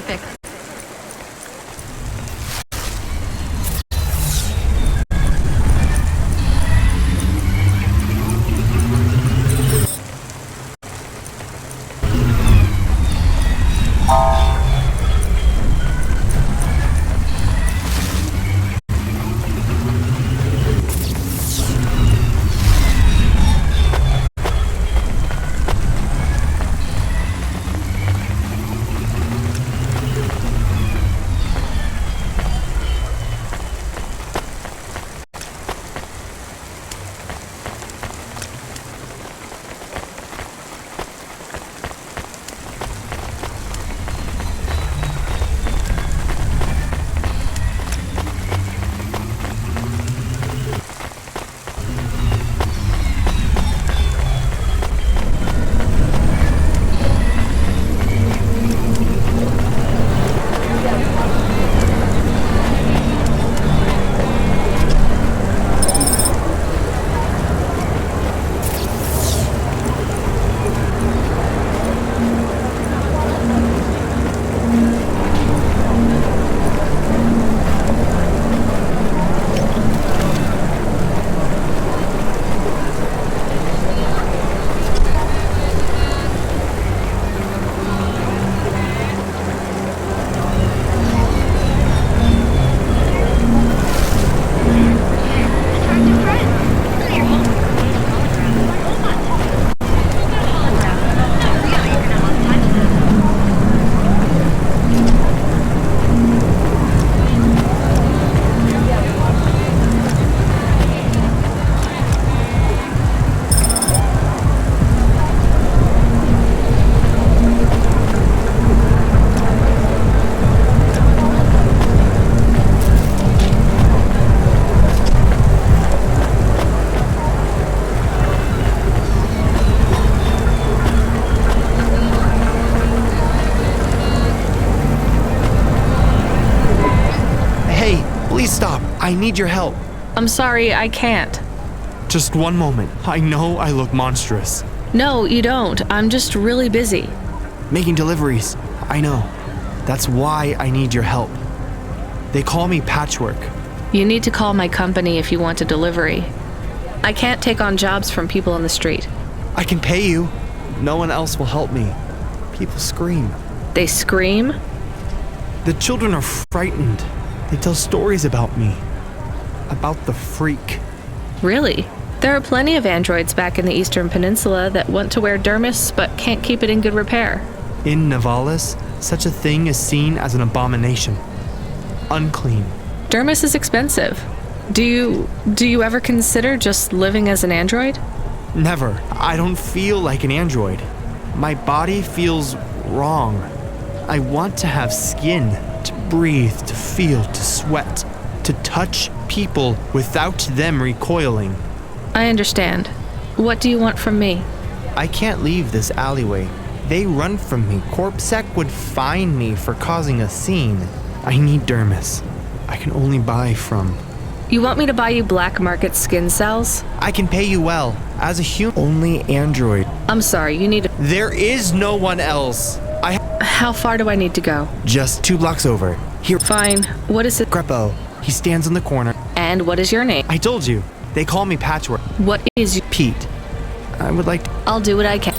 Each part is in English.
perfect. Please stop. I need your help. I'm sorry, I can't. Just one moment. I know I look monstrous. No, you don't. I'm just really busy. Making deliveries. I know. That's why I need your help. They call me Patchwork. You need to call my company if you want a delivery. I can't take on jobs from people in the street. I can pay you. No one else will help me. People scream. They scream? The children are frightened. They tell stories about me. About the freak. Really? There are plenty of androids back in the Eastern Peninsula that want to wear dermis but can't keep it in good repair. In Navalis, such a thing is seen as an abomination. Unclean. Dermis is expensive. Do you ever consider just living as an android? Never. I don't feel like an android. My body feels wrong. I want to have skin, to breathe, to feel, to sweat, to touch people without them recoiling. I understand. What do you want from me? I can't leave this alleyway. They run from me. CorpSec would fine me for causing a scene. I need dermis. I can only buy from... You want me to buy you black market skin cells? I can pay you well. As a human, only android. I'm sorry, you need to... There is no one else. How far do I need to go? Just 2 blocks over. Here. Fine. What is it? Crepo. He stands in the corner. And what is your name? I told you. They call me Patchwork. What is Pete. I would like to... I'll do what I can.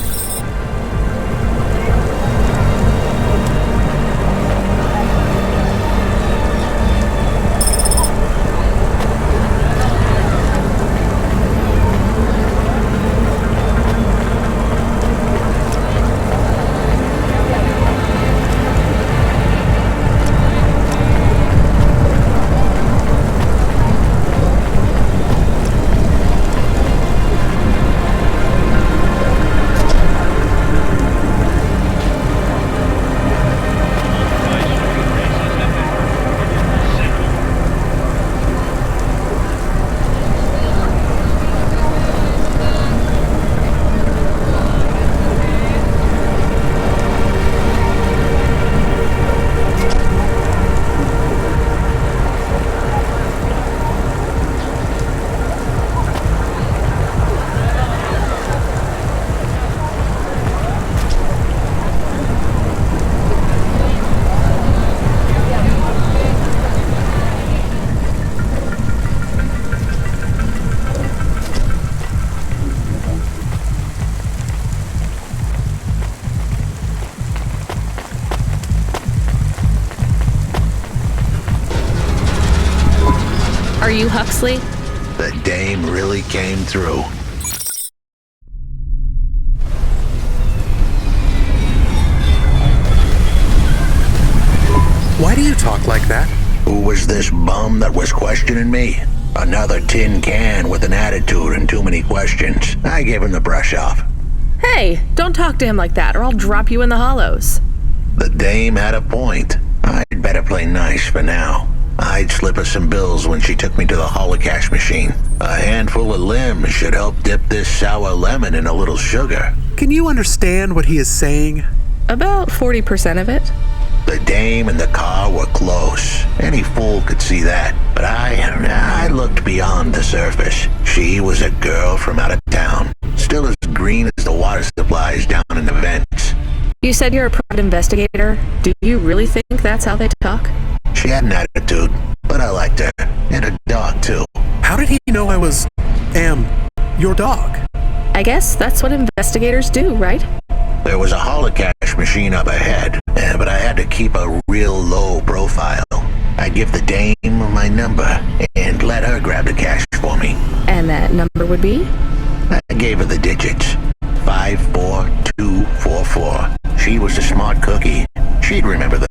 you, Huxley? The dame really came through. Why do you talk like that? Who was this bum that was questioning me? Another tin can with an attitude and too many questions. I gave him the brush off. Hey, don't talk to him like that or I'll drop you in the hollows. The dame had a point. I'd better play nice for now. I'd slip her some bills when she took me to the holocash machine. A handful of limbs should help dip this sour lemon in a little sugar. Can you understand what he is saying? About 40% of it. The dame and the car were close. Any fool could see that. But I looked beyond the surface. She was a girl from out of town. Still as green as the water supplies down in the vents. You said you're a private investigator. Do you really think that's how they talk? She had an attitude, but I liked her. And a dog, too. How did he know I am your dog? I guess that's what investigators do, right? There was a holocash machine up ahead, but I had to keep a real low profile. I'd give the dame my number and let her grab the cash for me. And that number would be? I gave her the digits. 54244. She was a smart cookie. She'd remember them.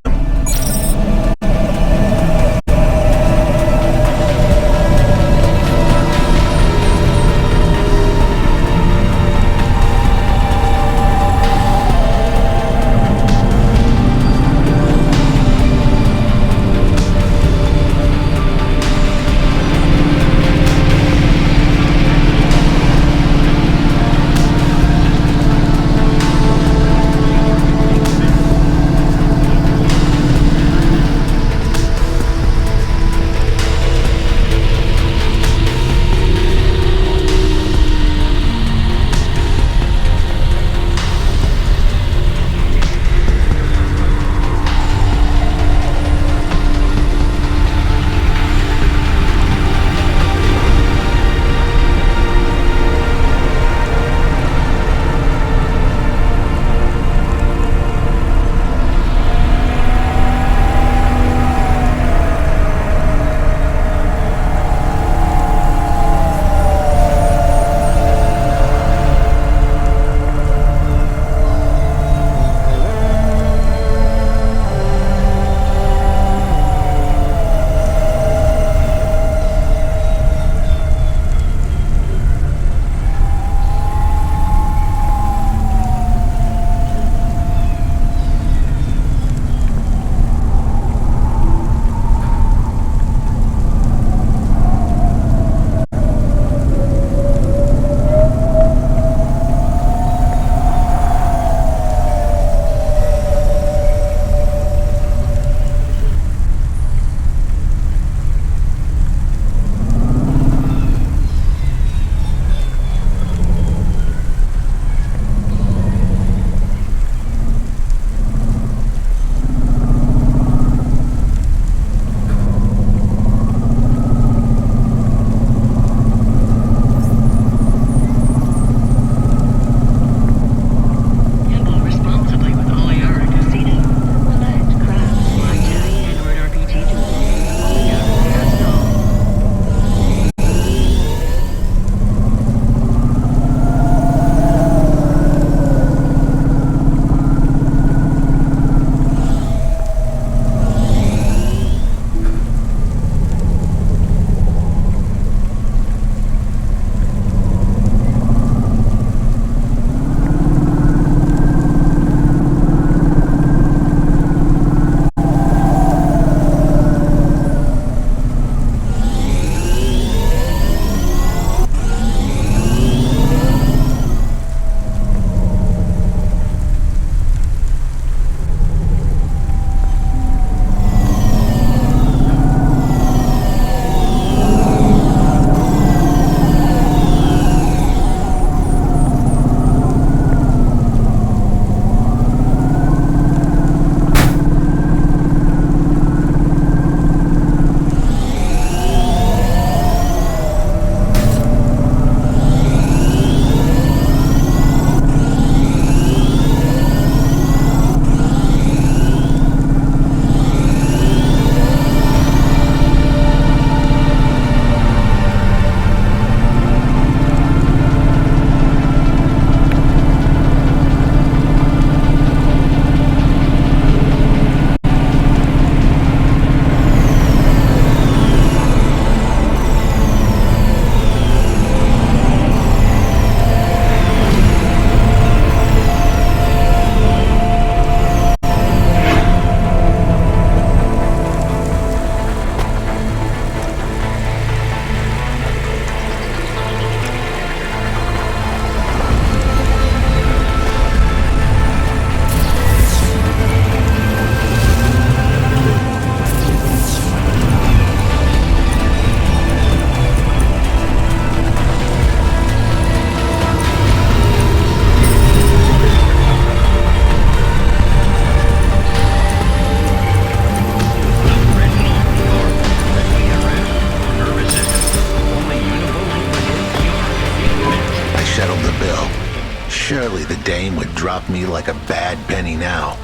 Surely the dame would drop me like a bad penny now.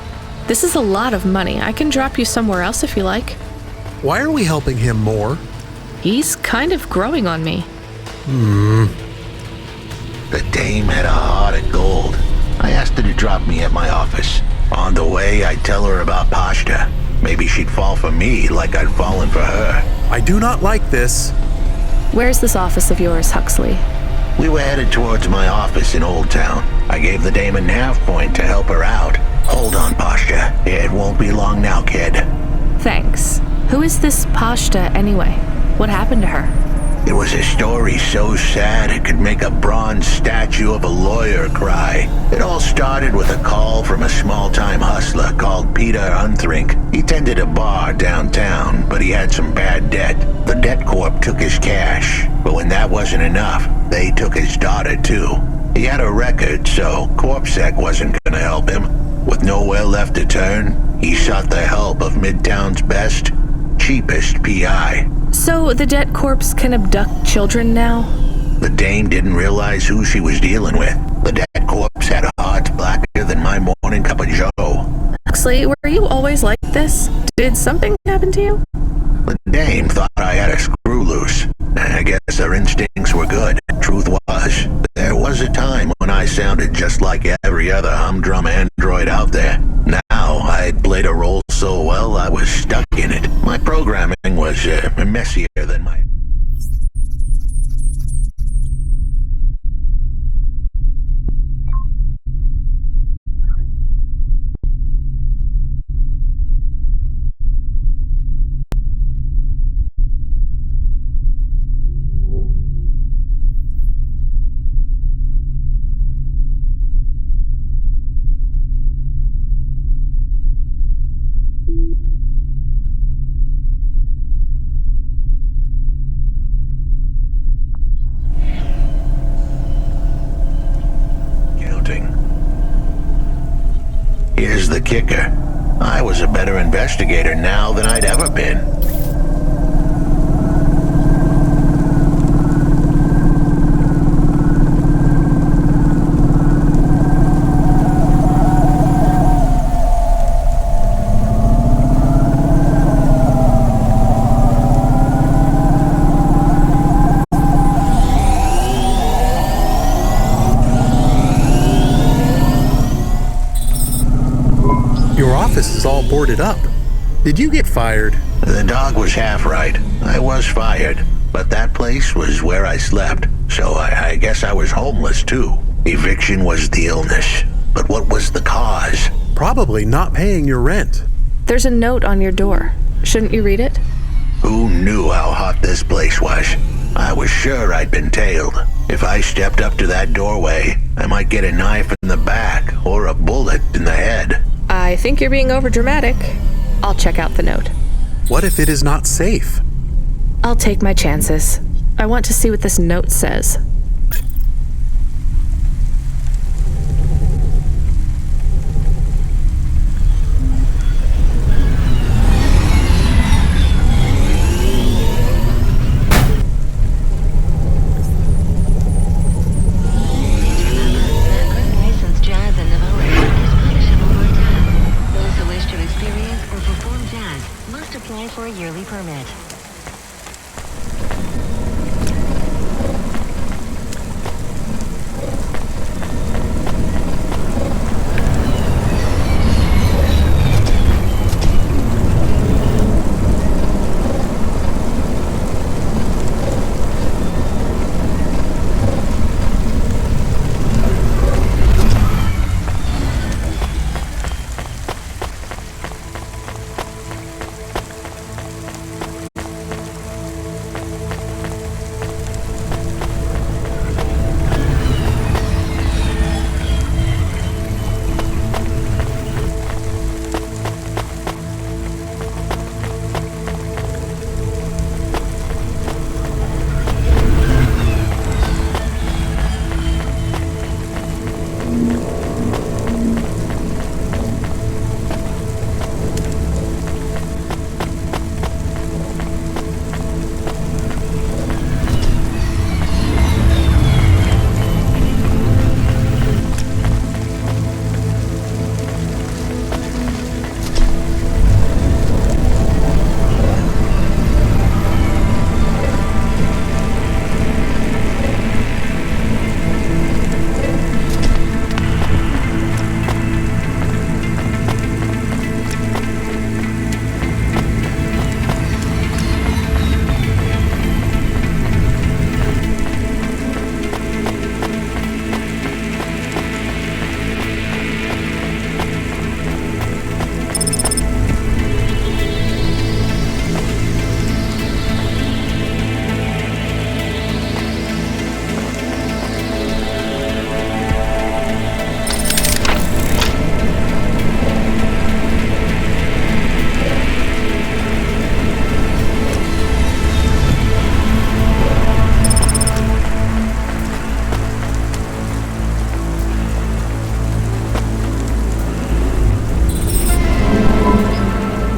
This is a lot of money. I can drop you somewhere else if you like. Why are we helping him more? He's kind of growing on me. The dame had a heart of gold. I asked her to drop me at my office. On the way, I'd tell her about Pashta. Maybe she'd fall for me like I'd fallen for her. I do not like this. Where's this office of yours, Huxley? We were headed towards my office in Old Town. I gave the dame a nav point to help her out. Hold on, Pashta. It won't be long now, kid. Thanks. Who is this Pashta anyway? What happened to her? It was a story so sad it could make a bronze statue of a lawyer cry. It all started with a call from a small-time hustler called Peter Unthrink. He tended a bar downtown, but he had some bad debt. The debt corp took his cash, but when that wasn't enough, they took his daughter too. He had a record, so CorpSec wasn't gonna help him. With nowhere left to turn, he sought the help of Midtown's best, cheapest PI. So the debt corpse can abduct children now? The dame didn't realize who she was dealing with. The dead corpse had a heart blacker than my morning cup of joe. Huxley, were you always like this? Did something happen to you? The dame thought I had a screw loose. I guess her instincts were good. Truth was, there was a time when I sounded just like every other humdrum android out there. Now, I'd played a role so well I was stuck in it. My programming was messier than my... Here's the kicker. I was a better investigator now than I'd ever been. Your office is all boarded up. Did you get fired? The dog was half right. I was fired, but that place was where I slept, so I guess I was homeless too. Eviction was the illness, but what was the cause? Probably not paying your rent. There's a note on your door. Shouldn't you read it? Who knew how hot this place was? I was sure I'd been tailed. If I stepped up to that doorway, I might get a knife in the back or a bullet in the head. I think you're being overdramatic. I'll check out the note. What if it is not safe? I'll take my chances. I want to see what this note says. For a yearly permit.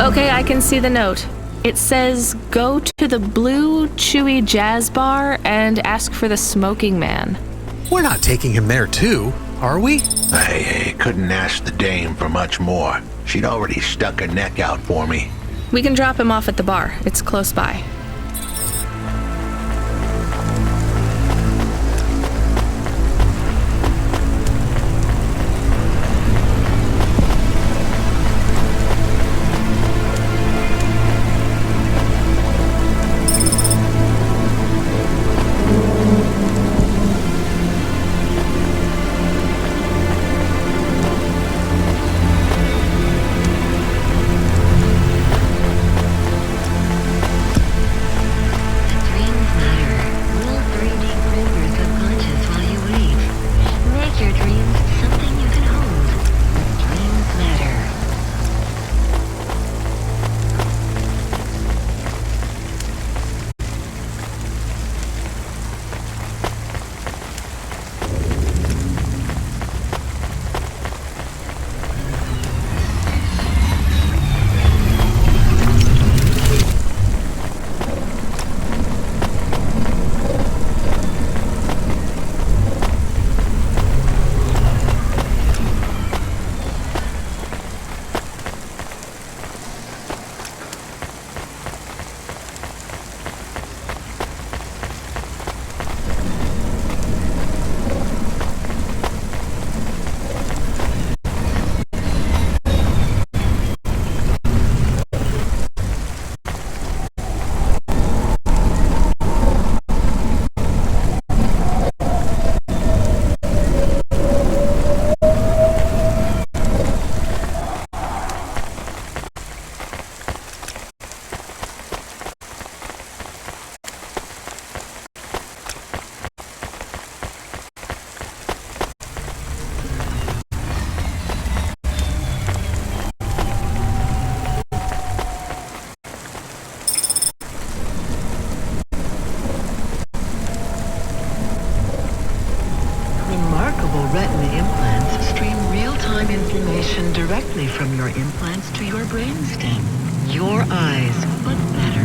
Okay, I can see the note. It says, go to the Blue Chewy Jazz Bar and ask for the smoking man. We're not taking him there too, are we? I couldn't ask the dame for much more. She'd already stuck her neck out for me. We can drop him off at the bar. It's close by. Directly from your implants to your brainstem. Your eyes, but better.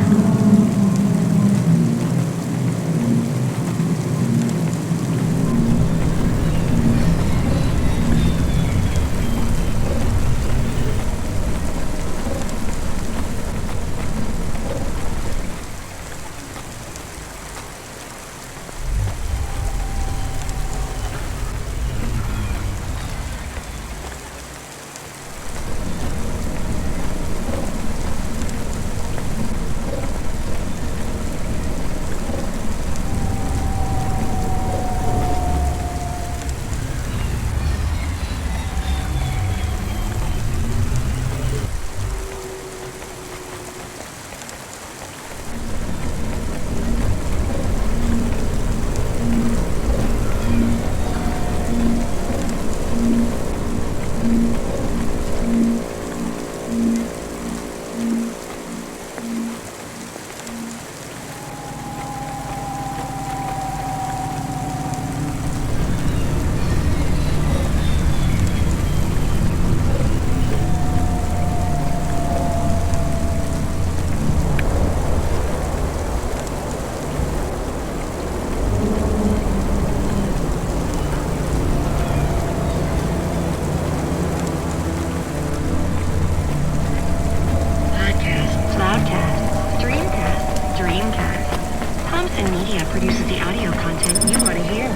Produces the audio content you want to hear.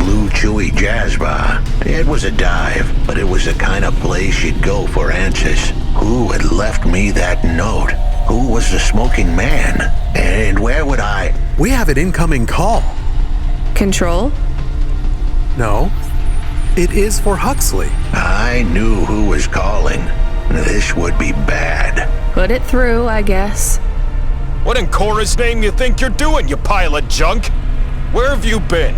blue chewy jazz bar. It was a dive, but it was the kind of place you'd go for answers. Who had left me that note? Who was the smoking man? And where would I... We have an incoming call. Control? No. It is for Huxley. I knew who was calling. This would be bad. Put it through, I guess. What in Cora's name you think you're doing, you pile of junk? Where have you been?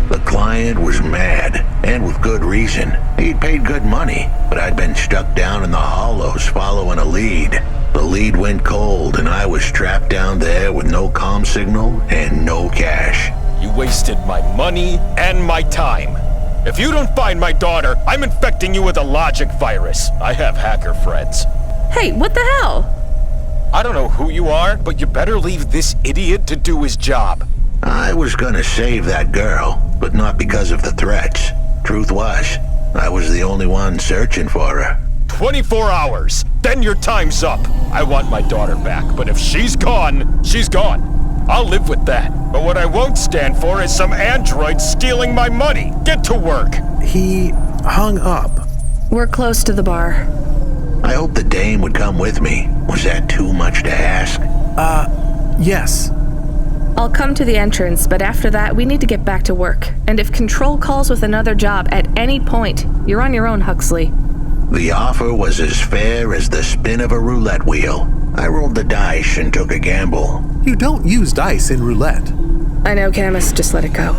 The client was mad, and with good reason. He'd paid good money, but I'd been stuck down in the hollows following a lead. The lead went cold, and I was trapped down there with no comm signal and no cash. You wasted my money and my time. If you don't find my daughter, I'm infecting you with a logic virus. I have hacker friends. Hey, what the hell? I don't know who you are, but you better leave this idiot to do his job. I was gonna save that girl, but not because of the threats. Truth was, I was the only one searching for her. 24 hours, then your time's up. I want my daughter back, but if she's gone, she's gone. I'll live with that. But what I won't stand for is some android stealing my money. Get to work. He hung up. We're close to the bar. I hoped the dame would come with me. Was that too much to ask? Yes. I'll come to the entrance, but after that, we need to get back to work. And if Control calls with another job at any point, you're on your own, Huxley. The offer was as fair as the spin of a roulette wheel. I rolled the dice and took a gamble. You don't use dice in roulette. I know, Camus, just let it go.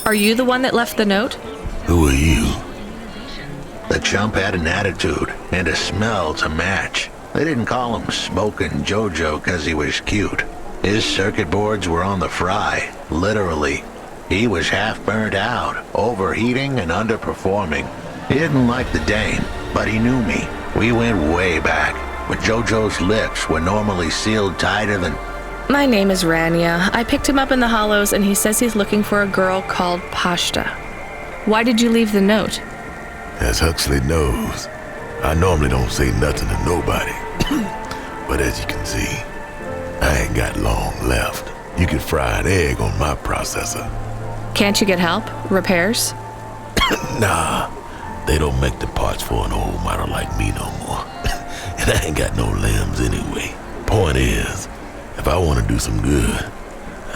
Are you the one that left the note? Who are you? The chump had an attitude and a smell to match. They didn't call him Smokin' Jojo because he was cute. His circuit boards were on the fry, literally. He was half burnt out, overheating and underperforming. He didn't like the dame, but he knew me. We went way back, but Jojo's lips were normally sealed tighter than... My name is Rania. I picked him up in the Hollows, and he says he's looking for a girl called Pashta. Why did you leave the note? As Huxley knows, I normally don't say nothing to nobody. But as you can see, I ain't got long left. You can fry an egg on my processor. Can't you get help? Repairs? Nah, they don't make the parts for an old model like me no more. And I ain't got no limbs anyway. Point is, if I want to do some good,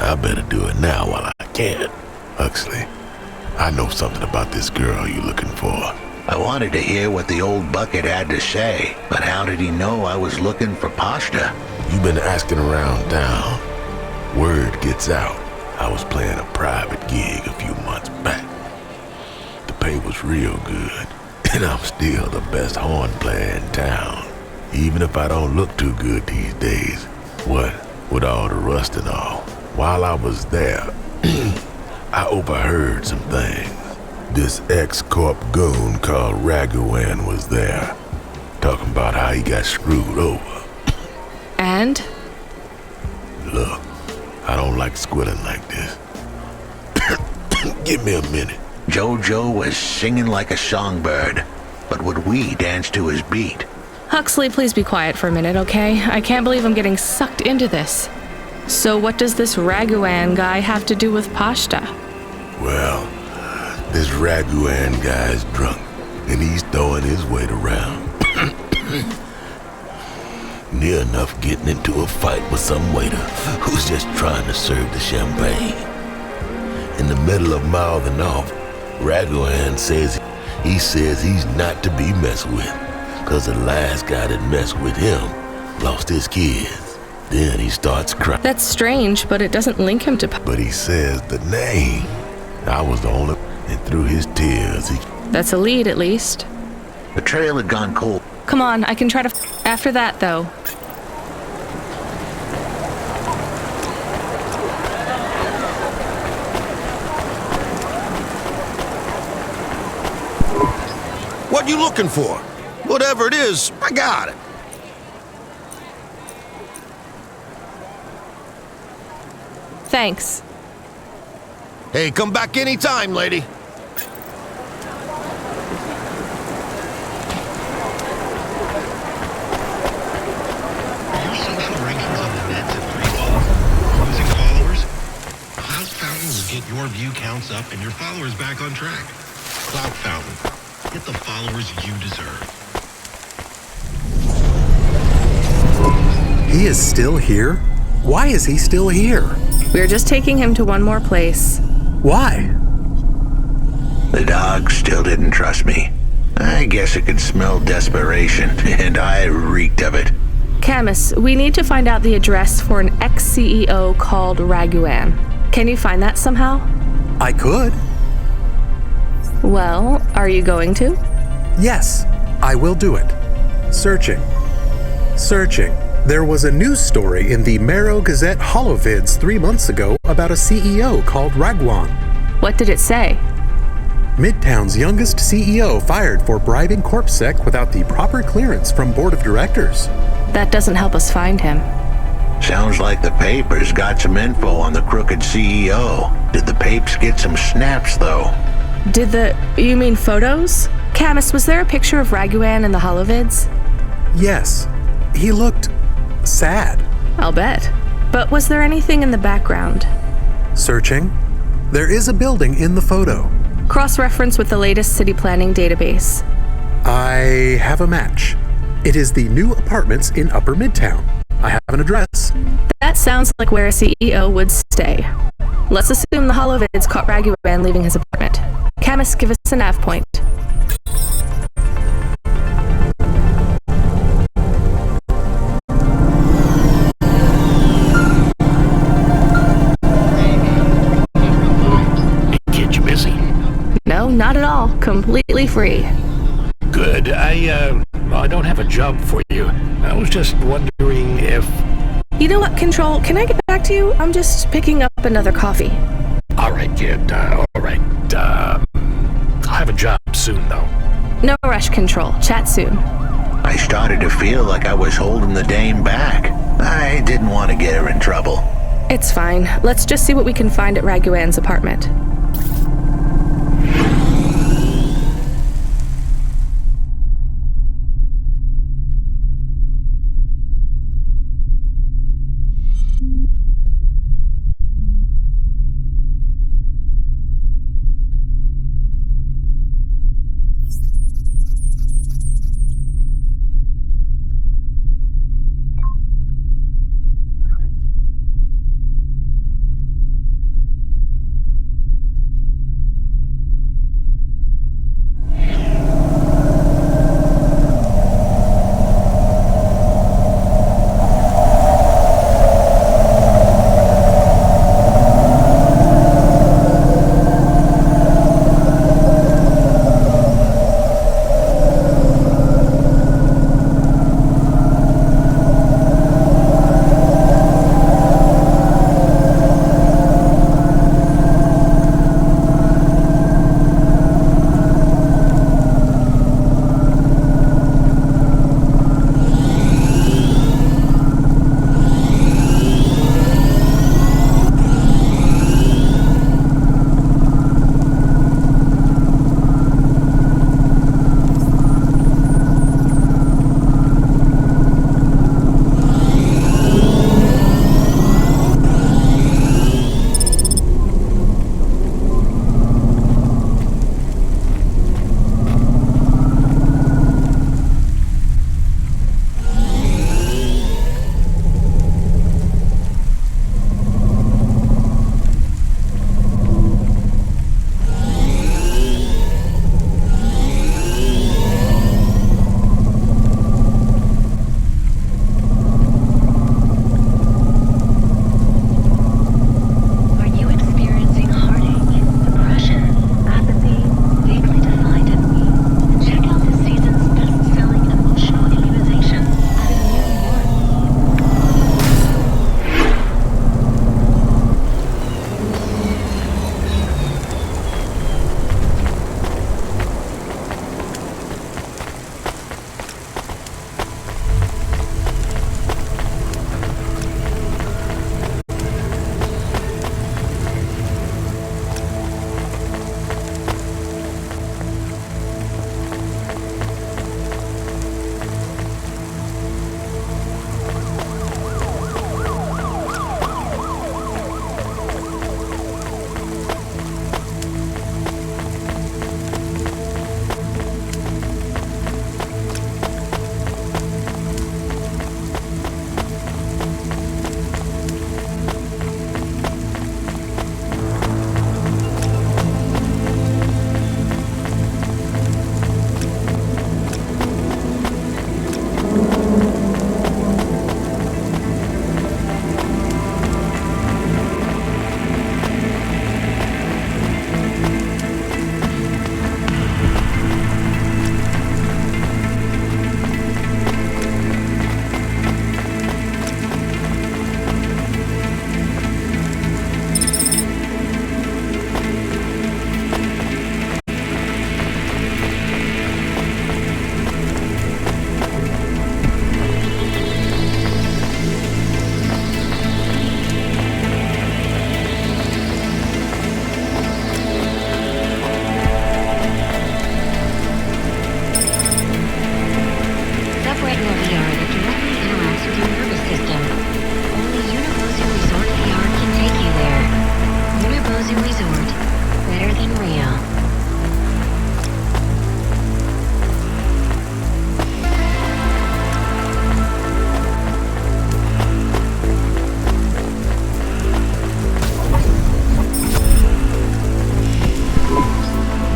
I better do it now while I can. Huxley, I know something about this girl you're looking for. I wanted to hear what the old bucket had to say, but how did he know I was looking for Pashta? You've been asking around town. Word gets out. I was playing a private gig a few months back. The pay was real good, and I'm still the best horn player in town. Even if I don't look too good these days. What with all the rust and all. While I was there, I overheard some things. This ex-corp goon called Raguan was there, talking about how he got screwed over. And? Look, I don't like squilling like this. Give me a minute. Jojo was singing like a songbird, but would we dance to his beat? Huxley, please be quiet for a minute, okay? I can't believe I'm getting sucked into this. So what does this Raguan guy have to do with Pashta? Well, this Raguan guy's drunk, and he's throwing his weight around. Near enough getting into a fight with some waiter who's just trying to serve the champagne. In the middle of mouthing off, Raguan says he's not to be messed with, cause the last guy that messed with him lost his kids. Then he starts crying. That's strange, but it doesn't link him to But he says the name. I was the only, and through his tears, That's a lead, at least. The trail had gone cold. Come on, I can try to after that, though. What you looking for? Whatever it is, I got it. Thanks. Hey, come back anytime, lady. Your social rankings on the net's at free fall. Losing followers? Cloud Fountain will get your view counts up and your followers back on track. Cloud Fountain. Get the followers you deserve. He is still here? Why is he still here? We're just taking him to one more place. Why? The dog still didn't trust me. I guess it could smell desperation, and I reeked of it. Camus, we need to find out the address for an ex-CEO called Raguan. Can you find that somehow? I could. Well, are you going to? Yes, I will do it. Searching. There was a news story in the Marrow Gazette Holovids 3 months ago about a CEO called Raguan. What did it say? Midtown's youngest CEO fired for bribing CorpSec without the proper clearance from board of directors. That doesn't help us find him. Sounds like the papers got some info on the crooked CEO. Did the papes get some snaps, though? You mean photos? Camus, was there a picture of Raguan in the Holovids? Yes, he looked sad. I'll bet. But was there anything in the background? Searching. There is a building in the photo. Cross-reference with the latest city planning database. I have a match. It is the new apartments in Upper Midtown. I have an address. That sounds like where a CEO would stay. Let's assume the Holovids caught Raguan leaving his apartment. Camus, give us a nav point. Get you busy? No, not at all. Completely free. Good. I don't have a job for you. I was just wondering if... You know what, Control? Can I get back to you? I'm just picking up another coffee. All right, kid. All right. I'll have a job soon, though. No rush, Control. Chat soon. I started to feel like I was holding the dame back. I didn't want to get her in trouble. It's fine. Let's just see what we can find at Raguan's apartment.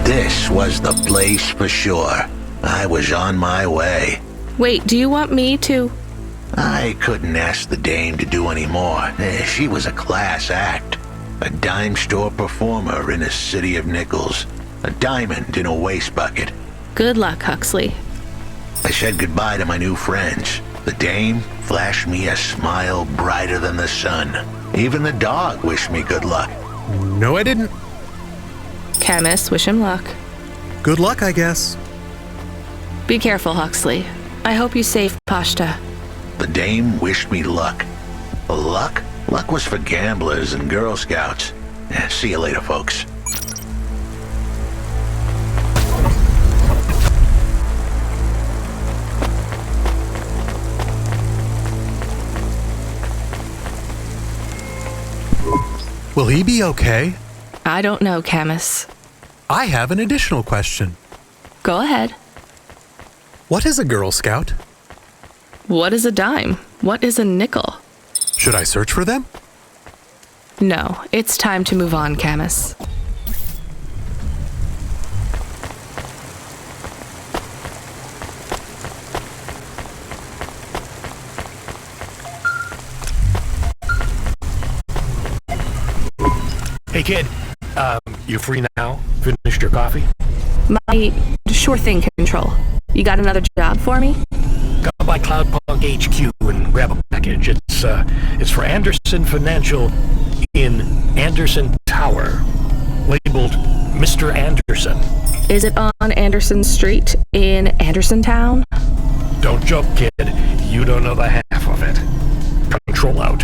This was the place for sure. I was on my way. Wait, do you want me to? I couldn't ask the dame to do any more. She was a class act. A dime store performer in a city of nickels. A diamond in a waste bucket. Good luck, Huxley. I said goodbye to my new friends. The dame flashed me a smile brighter than the sun. Even the dog wished me good luck. No, I didn't. Chemist, wish him luck. Good luck, I guess. Be careful, Huxley. I hope you save Pashta. The dame wished me luck. Luck? Luck was for gamblers and Girl Scouts. See you later, folks. Will he be okay? I don't know, Camus. I have an additional question. Go ahead. What is a Girl Scout? What is a dime? What is a nickel? Should I search for them? No, it's time to move on, Camus. Hey, kid. You free now? Finished your coffee? Sure thing, Control. You got another job for me? Go by Cloudpunk HQ and grab a package. It's for Anderson Financial in Anderson Tower, labeled Mr. Anderson. Is it on Anderson Street in Andersontown? Don't joke, kid. You don't know the half of it. Control out.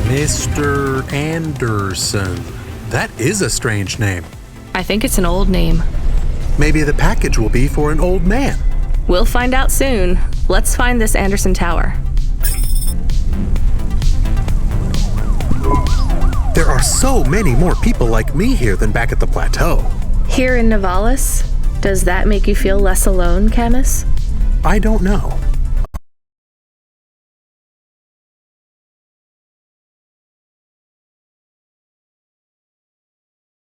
Mr. Anderson. That is a strange name. I think it's an old name. Maybe the package will be for an old man. We'll find out soon. Let's find this Anderson Tower. There are so many more people like me here than back at the plateau. Here in Nivalis? Does that make you feel less alone, Camus? I don't know.